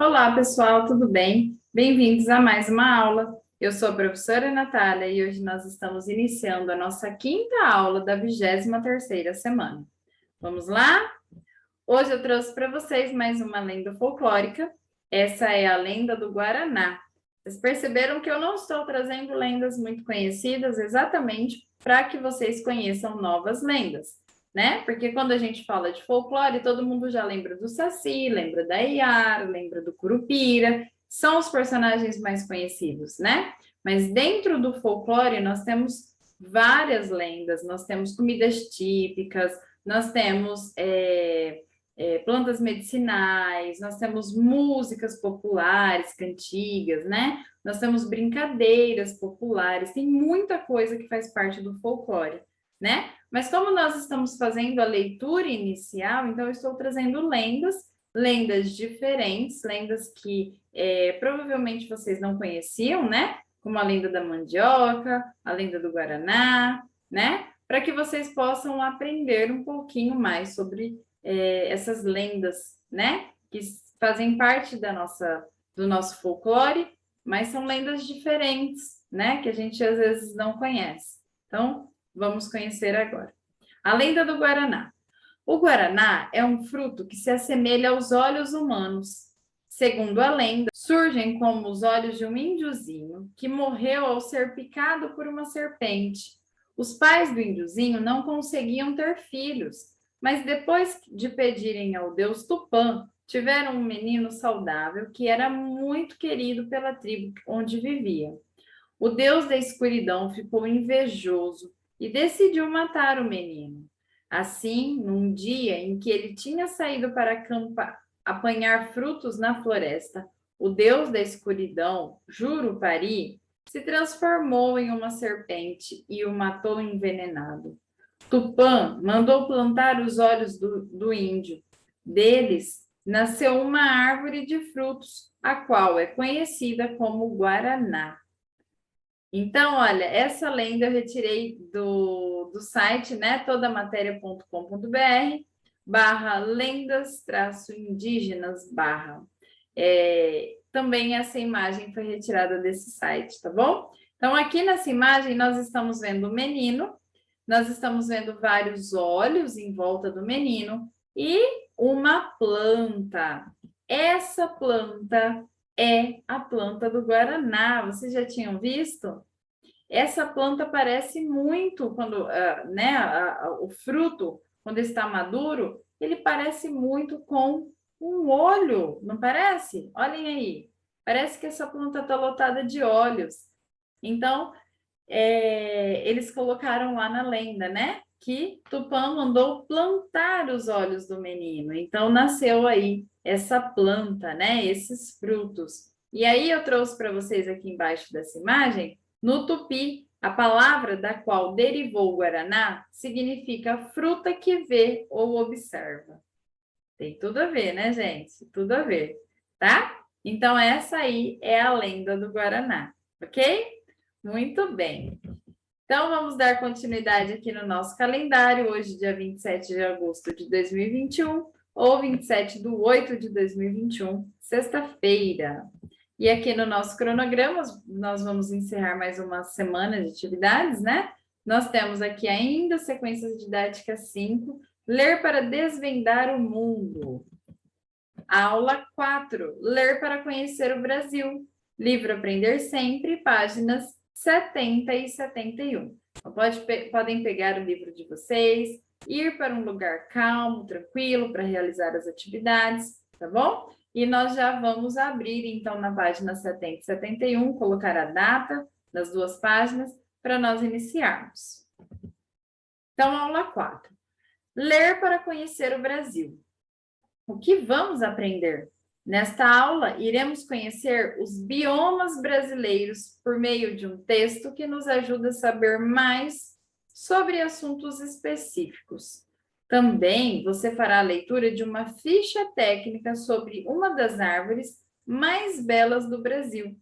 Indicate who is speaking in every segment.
Speaker 1: Olá, pessoal, tudo bem? Bem-vindos a mais uma aula. Eu sou a professora Natália e hoje nós estamos iniciando a nossa quinta aula da 23ª semana. Vamos lá? Hoje eu trouxe para vocês mais uma lenda folclórica. Essa é a lenda do Guaraná. Vocês perceberam que eu não estou trazendo lendas muito conhecidas exatamente para que vocês conheçam novas lendas, né? Porque quando a gente fala de folclore, todo mundo já lembra do Saci, lembra da Iara, lembra do Curupira, são os personagens mais conhecidos, né? Mas dentro do folclore nós temos várias lendas, nós temos comidas típicas, nós temos plantas medicinais, nós temos músicas populares, cantigas, né? Nós temos brincadeiras populares, tem muita coisa que faz parte do folclore, né? Mas como nós estamos fazendo a leitura inicial, então eu estou trazendo lendas diferentes, lendas que provavelmente vocês não conheciam, né? Como a lenda da mandioca, a lenda do Guaraná, né? Para que vocês possam aprender um pouquinho mais sobre essas lendas, né? Que fazem parte do nosso folclore, mas são lendas diferentes, né? Que a gente às vezes não conhece. Então, vamos conhecer agora. A lenda do Guaraná. O Guaraná é um fruto que se assemelha aos olhos humanos. Segundo a lenda, surgem como os olhos de um índiozinho que morreu ao ser picado por uma serpente. Os pais do índiozinho não conseguiam ter filhos, mas depois de pedirem ao deus Tupã, tiveram um menino saudável que era muito querido pela tribo onde vivia. O deus da escuridão ficou invejoso e decidiu matar o menino. Assim, num dia em que ele tinha saído para apanhar frutos na floresta, o deus da escuridão, Jurupari, se transformou em uma serpente e o matou envenenado. Tupã mandou plantar os olhos do índio. Deles nasceu uma árvore de frutos, a qual é conhecida como Guaraná. Então, olha, essa lenda eu retirei do site, né, todamatéria.com.br / lendas-indígenas / também essa imagem foi retirada desse site, tá bom? Então, aqui nessa imagem nós estamos vendo o menino, nós estamos vendo vários olhos em volta do menino e uma planta. Essa planta é a planta do Guaraná. Vocês já tinham visto? Essa planta parece muito quando, né, o fruto, quando está maduro, ele parece muito com um olho, não parece? Olhem aí, parece que essa planta está lotada de olhos. Então, eles colocaram lá na lenda, né? Que Tupã mandou plantar os olhos do menino. Então, nasceu aí essa planta, né? Esses frutos. E aí, eu trouxe para vocês aqui embaixo dessa imagem, no tupi, a palavra da qual derivou o Guaraná significa fruta que vê ou observa. Tem tudo a ver, né, gente? Tudo a ver, tá? Então, essa aí é a lenda do Guaraná, ok? Muito bem. Então, vamos dar continuidade aqui no nosso calendário. Hoje, dia 27 de agosto de 2021, ou 27/8/2021, sexta-feira. E aqui no nosso cronograma, nós vamos encerrar mais uma semana de atividades, né? Nós temos aqui ainda sequências didáticas 5, ler para desvendar o mundo. Aula 4, ler para conhecer o Brasil. Livro Aprender Sempre, páginas 70 e 71. Então, podem pegar o livro de vocês, ir para um lugar calmo, tranquilo, para realizar as atividades, tá bom? E nós já vamos abrir, então, na página 70 e 71, colocar a data das duas páginas para nós iniciarmos. Então, aula 4. Ler para conhecer o Brasil. O que vamos aprender? Nesta aula, iremos conhecer os biomas brasileiros por meio de um texto que nos ajuda a saber mais sobre assuntos específicos. Também você fará a leitura de uma ficha técnica sobre uma das árvores mais belas do Brasil.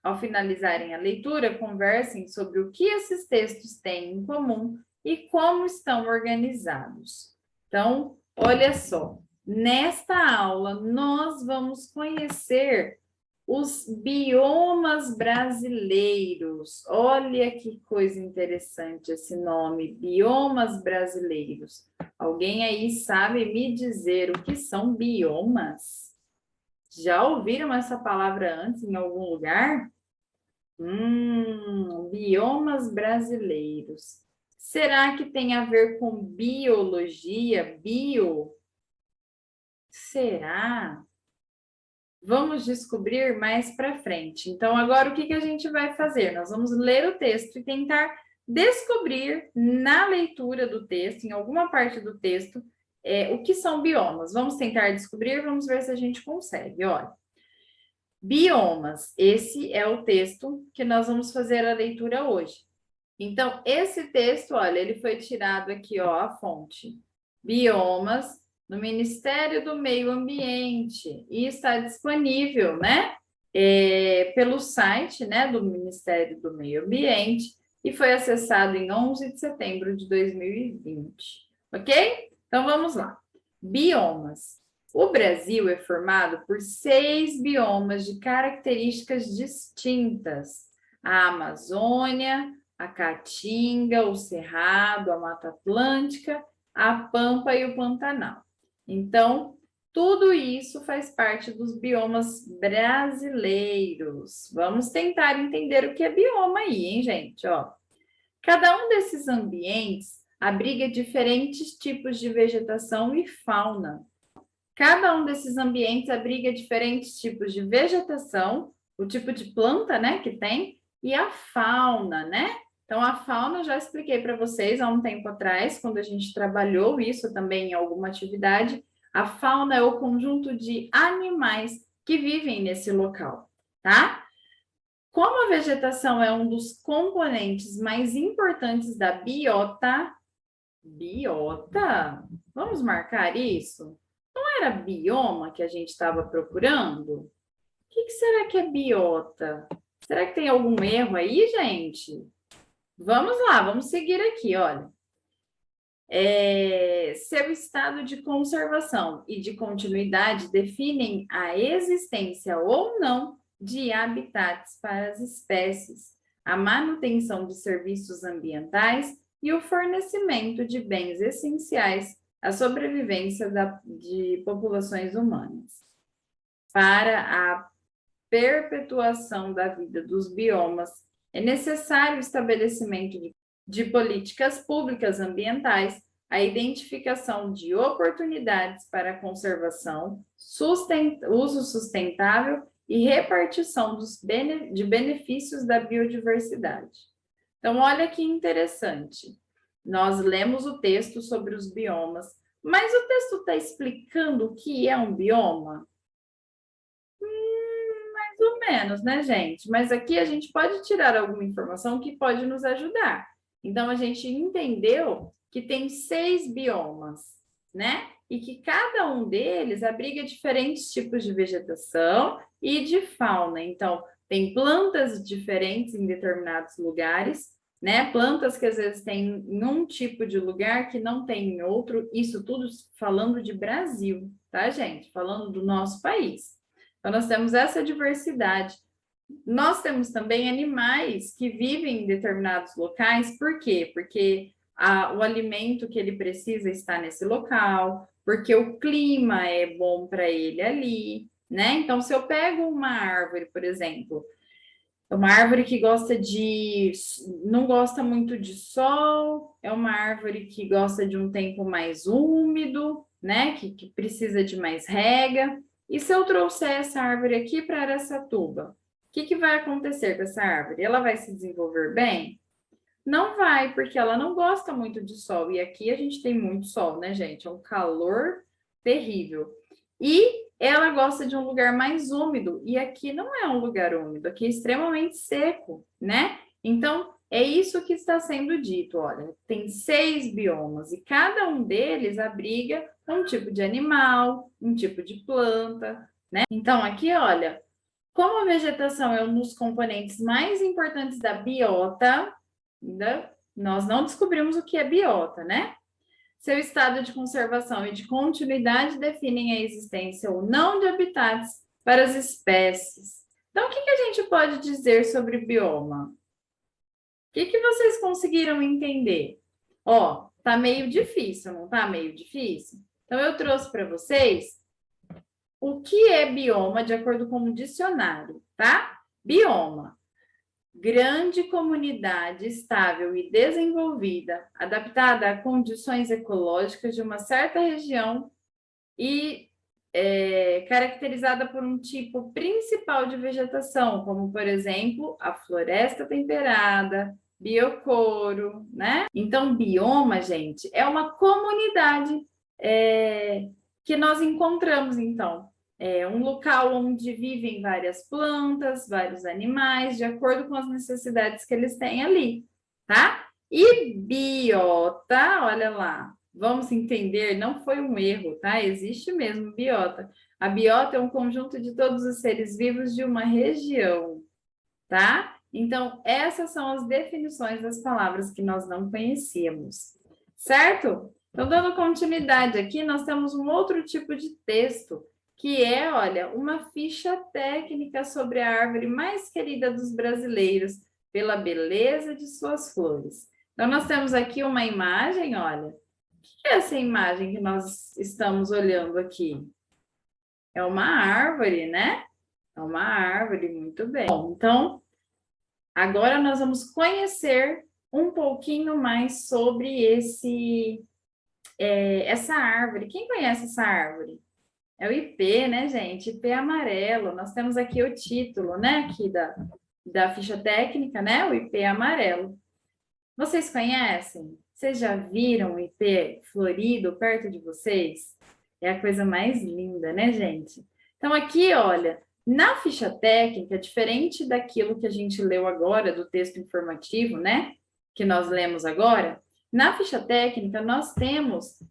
Speaker 1: Ao finalizarem a leitura, conversem sobre o que esses textos têm em comum e como estão organizados. Então, olha só. nesta aula, nós vamos conhecer os biomas brasileiros. Olha que coisa interessante esse nome, biomas brasileiros. Alguém aí sabe me dizer o que são biomas? Já ouviram essa palavra antes em algum lugar? Biomas brasileiros. Será que tem a ver com biologia? Bio? Será? Vamos descobrir mais para frente. Então, agora o que a gente vai fazer? Nós vamos ler o texto e tentar descobrir na leitura do texto, em alguma parte do texto, o que são biomas. Vamos tentar descobrir, vamos ver se a gente consegue. Olha, biomas, esse é o texto que nós vamos fazer a leitura hoje. Então, esse texto, olha, ele foi tirado aqui, ó, a fonte. Biomas, no Ministério do Meio Ambiente, e está disponível, né, pelo site, né, do Ministério do Meio Ambiente, e foi acessado em 11 de setembro de 2020, ok? Então, vamos lá. Biomas. O Brasil é formado por 6 biomas de características distintas. A Amazônia, a Caatinga, o Cerrado, a Mata Atlântica, a Pampa e o Pantanal. Então, tudo isso faz parte dos biomas brasileiros. Vamos tentar entender o que é bioma aí, hein, gente? Ó, cada um desses ambientes abriga diferentes tipos de vegetação e fauna. Cada um desses ambientes abriga diferentes tipos de vegetação, o tipo de planta, né, que tem, e a fauna, né? Então, a fauna eu já expliquei para vocês há um tempo atrás, quando a gente trabalhou isso também em alguma atividade. A fauna é o conjunto de animais que vivem nesse local, tá? Como a vegetação é um dos componentes mais importantes da biota, vamos marcar isso? Não era bioma que a gente estava procurando? O que será que é biota? Será que tem algum erro aí, gente? Vamos lá, vamos seguir aqui, olha. Seu estado de conservação e de continuidade definem a existência ou não de habitats para as espécies, a manutenção de serviços ambientais e o fornecimento de bens essenciais à sobrevivência de populações humanas. Para a perpetuação da vida dos biomas, é necessário o estabelecimento de políticas públicas ambientais, a identificação de oportunidades para a conservação, uso sustentável e repartição de benefícios da biodiversidade. Então, olha que interessante. Nós lemos o texto sobre os biomas, mas o texto está explicando o que é um bioma? Mais ou menos, né, gente? Mas aqui a gente pode tirar alguma informação que pode nos ajudar. Então, a gente entendeu que tem 6 biomas, né? E que cada um deles abriga diferentes tipos de vegetação e de fauna. Então, tem plantas diferentes em determinados lugares, né? Plantas que às vezes tem em um tipo de lugar que não tem em outro. Isso tudo falando de Brasil, tá, gente? Falando do nosso país. Então, nós temos essa diversidade. Nós temos também animais que vivem em determinados locais, por quê? Porque o alimento que ele precisa está nesse local, porque o clima é bom para ele ali, né? Então, se eu pego uma árvore, por exemplo, uma árvore que não gosta muito de sol, é uma árvore que gosta de um tempo mais úmido, né? Que precisa de mais rega. E se eu trouxer essa árvore aqui para Araçatuba, o que vai acontecer com essa árvore? Ela vai se desenvolver bem? Não vai, porque ela não gosta muito de sol. E aqui a gente tem muito sol, né, gente? É um calor terrível. E ela gosta de um lugar mais úmido. E aqui não é um lugar úmido, aqui é extremamente seco, né? Então, é isso que está sendo dito. Olha, tem 6 biomas e cada um deles abriga um tipo de animal, um tipo de planta, né? Então, aqui, olha, como a vegetação é um dos componentes mais importantes da biota, nós não descobrimos o que é biota, né? Seu estado de conservação e de continuidade definem a existência ou não de habitats para as espécies. Então, o que a gente pode dizer sobre bioma? O que vocês conseguiram entender? Ó, tá meio difícil, não tá meio difícil? Então, eu trouxe para vocês o que é bioma de acordo com o dicionário, tá? Bioma: grande comunidade estável e desenvolvida, adaptada a condições ecológicas de uma certa região e caracterizada por um tipo principal de vegetação, como, por exemplo, a floresta temperada, biocoro, né? Então, bioma, gente, é uma comunidade que nós encontramos, então. É um local onde vivem várias plantas, vários animais, de acordo com as necessidades que eles têm ali, tá? E biota, olha lá, vamos entender, não foi um erro, tá? Existe mesmo biota. A biota é um conjunto de todos os seres vivos de uma região, tá? Então, essas são as definições das palavras que nós não conhecíamos, certo? Então, dando continuidade aqui, nós temos um outro tipo de texto, que é, olha, uma ficha técnica sobre a árvore mais querida dos brasileiros, pela beleza de suas flores. Então, nós temos aqui uma imagem, olha. O que é essa imagem que nós estamos olhando aqui? É uma árvore, né? É uma árvore, muito bem. Bom, então, agora nós vamos conhecer um pouquinho mais sobre essa árvore. Quem conhece essa árvore? É o IP, né, gente? IP amarelo. Nós temos aqui o título, né, aqui da ficha técnica, né? O IP amarelo. Vocês conhecem? Vocês já viram o IP florido perto de vocês? É a coisa mais linda, né, gente? Então, aqui, olha, na ficha técnica, diferente daquilo que a gente leu agora, do texto informativo, né? Que nós lemos agora, na ficha técnica, nós temos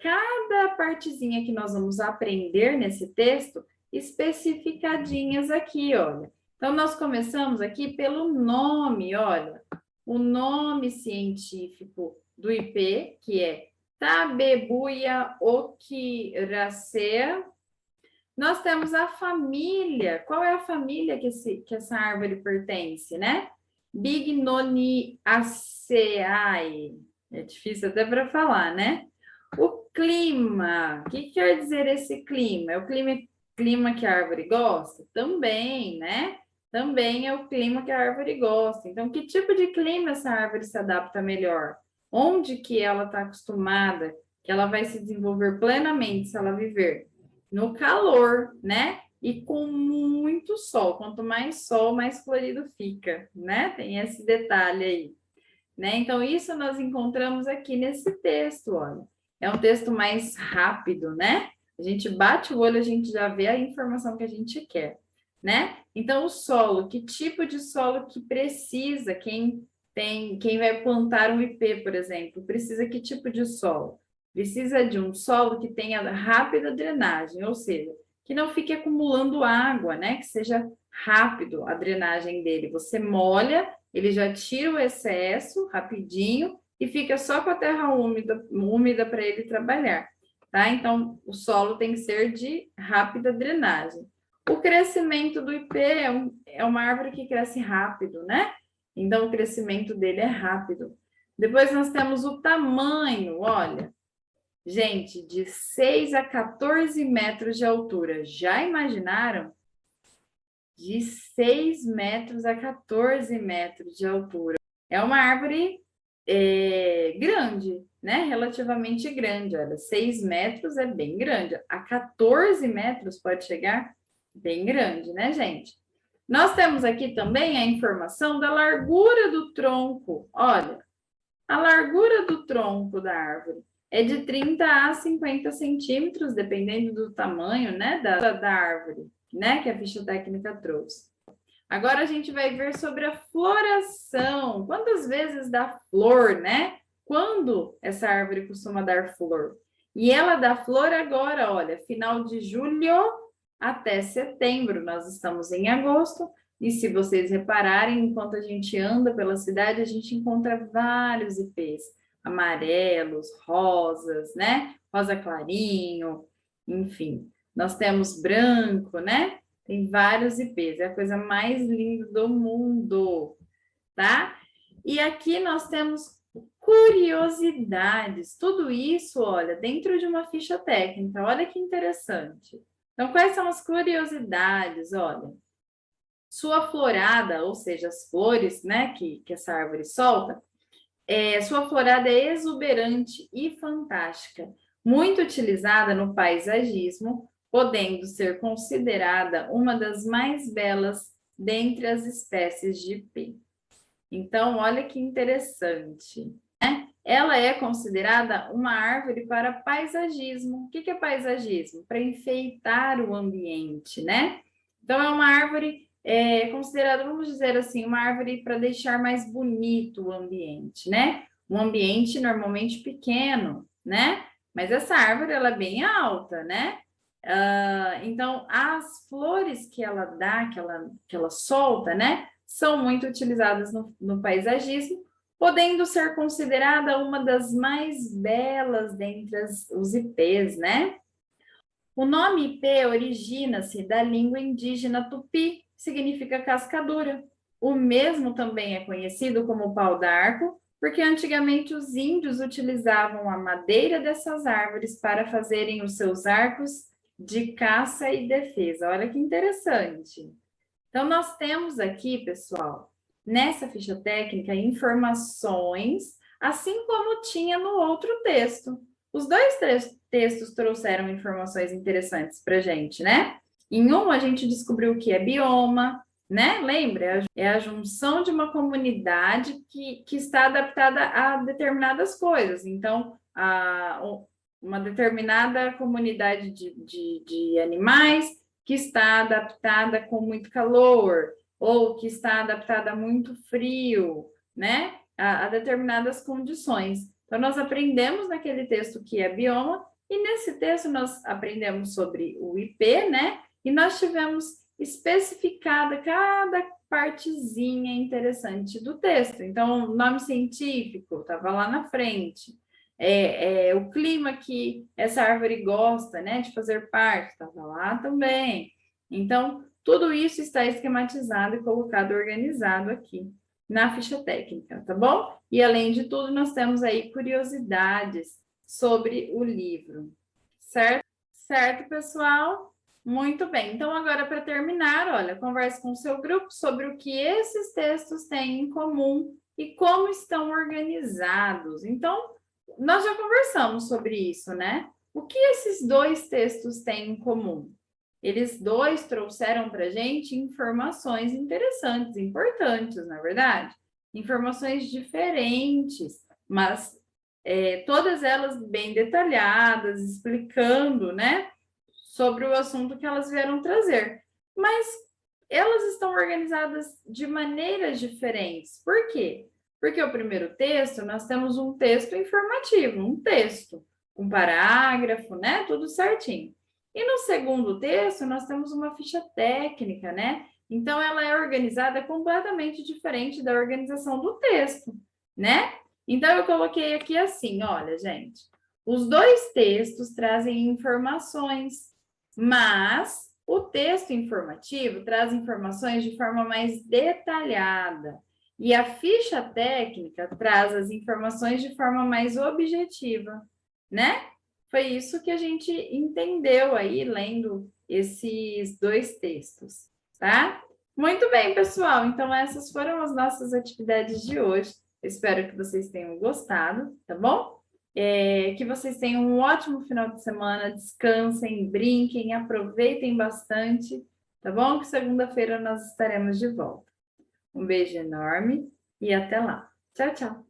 Speaker 1: cada partezinha que nós vamos aprender nesse texto especificadinhas aqui, olha. Então, nós começamos aqui pelo nome, olha. O nome científico do IP, que é Tabebuia ochyraceae. Nós temos a família. Qual é a família que essa árvore pertence, né? Bignoniaceae. É difícil até para falar, né? O clima. O que quer dizer esse clima? É o clima que a árvore gosta? Também, né? Também é o clima que a árvore gosta. Então, que tipo de clima essa árvore se adapta melhor? Onde que ela está acostumada, que ela vai se desenvolver plenamente se ela viver? No calor, né? E com muito sol. Quanto mais sol, mais florido fica, né? Tem esse detalhe aí, né? Então, isso nós encontramos aqui nesse texto, olha. É um texto mais rápido, né? A gente bate o olho, a gente já vê a informação que a gente quer, né? Então, o solo, que tipo de solo que precisa? Quem vai plantar um IP, por exemplo, precisa que tipo de solo? Precisa de um solo que tenha rápida drenagem, ou seja, que não fique acumulando água, né? Que seja rápido a drenagem dele. Você molha, ele já tira o excesso rapidinho e fica só com a terra úmida para ele trabalhar, tá? Então, o solo tem que ser de rápida drenagem. O crescimento do IP é uma árvore que cresce rápido, né? Então, o crescimento dele é rápido. Depois nós temos o tamanho, olha. Gente, de 6 a 14 metros de altura. Já imaginaram? De 6 metros a 14 metros de altura. É uma árvore grande, né? Relativamente grande. Olha, 6 metros é bem grande. A 14 metros pode chegar bem grande, né, gente? Nós temos aqui também a informação da largura do tronco. Olha, a largura do tronco da árvore é de 30 a 50 centímetros, dependendo do tamanho, né, da árvore, né, que a ficha técnica trouxe. Agora a gente vai ver sobre a floração. Quantas vezes dá flor, né? Quando essa árvore costuma dar flor? E ela dá flor agora, olha, final de julho até setembro. Nós estamos em agosto. E se vocês repararem, enquanto a gente anda pela cidade, a gente encontra vários ipês. amarelos, rosas, né? Rosa clarinho, enfim. Nós temos branco, né? Tem vários ipês, é a coisa mais linda do mundo, tá? E aqui nós temos curiosidades, tudo isso, olha, dentro de uma ficha técnica, olha que interessante. Então, quais são as curiosidades? Olha, sua florada, ou seja, as flores, né, que essa árvore solta, sua florada é exuberante e fantástica, muito utilizada no paisagismo, podendo ser considerada uma das mais belas dentre as espécies de ipê. Então, olha que interessante, né? Ela é considerada uma árvore para paisagismo. O que é paisagismo? Para enfeitar o ambiente, né? Então, é uma árvore considerada, vamos dizer assim, uma árvore para deixar mais bonito o ambiente, né? Um ambiente normalmente pequeno, né? Mas essa árvore, ela é bem alta, né? Então, as flores que ela dá, que ela solta, né? São muito utilizadas no paisagismo, podendo ser considerada uma das mais belas dentre os ipês, né? O nome ipê origina-se da língua indígena tupi, significa cascadura. O mesmo também é conhecido como pau d'arco, porque antigamente os índios utilizavam a madeira dessas árvores para fazerem os seus arcos de caça e defesa. Olha que interessante. Então, nós temos aqui, pessoal, nessa ficha técnica, informações, assim como tinha no outro texto. Os dois textos trouxeram informações interessantes para a gente, né? Em um, a gente descobriu o que é bioma, né? Lembra? É a junção de uma comunidade que está adaptada a determinadas coisas. Então, uma determinada comunidade de animais que está adaptada com muito calor, ou que está adaptada a muito frio, né? A determinadas condições. Então, nós aprendemos naquele texto que é bioma, e nesse texto nós aprendemos sobre o ipê, né? E nós tivemos especificada cada partezinha interessante do texto. Então, nome científico estava lá na frente. O clima que essa árvore gosta, né, de fazer parte, estava lá também. Então, tudo isso está esquematizado e colocado organizado aqui na ficha técnica, tá bom? E além de tudo, nós temos aí curiosidades sobre o livro, certo? Certo, pessoal? Muito bem. Então, agora, para terminar, olha, converse com o seu grupo sobre o que esses textos têm em comum e como estão organizados. Então, nós já conversamos sobre isso, né? O que esses dois textos têm em comum? Eles dois trouxeram para a gente informações interessantes, importantes, na é verdade? Informações diferentes, mas todas elas bem detalhadas, explicando, né, sobre o assunto que elas vieram trazer. Mas elas estão organizadas de maneiras diferentes. Por quê? Porque o primeiro texto, nós temos um texto informativo, um texto, um parágrafo, né? Tudo certinho. E no segundo texto, nós temos uma ficha técnica, né? Então, ela é organizada completamente diferente da organização do texto, né? Então, eu coloquei aqui assim, olha, gente, os dois textos trazem informações, mas o texto informativo traz informações de forma mais detalhada. E a ficha técnica traz as informações de forma mais objetiva, né? Foi isso que a gente entendeu aí lendo esses dois textos, tá? Muito bem, pessoal. Então, essas foram as nossas atividades de hoje. Espero que vocês tenham gostado, tá bom? Que vocês tenham um ótimo final de semana, descansem, brinquem, aproveitem bastante, tá bom? Que segunda-feira nós estaremos de volta. Um beijo enorme e até lá. Tchau, tchau.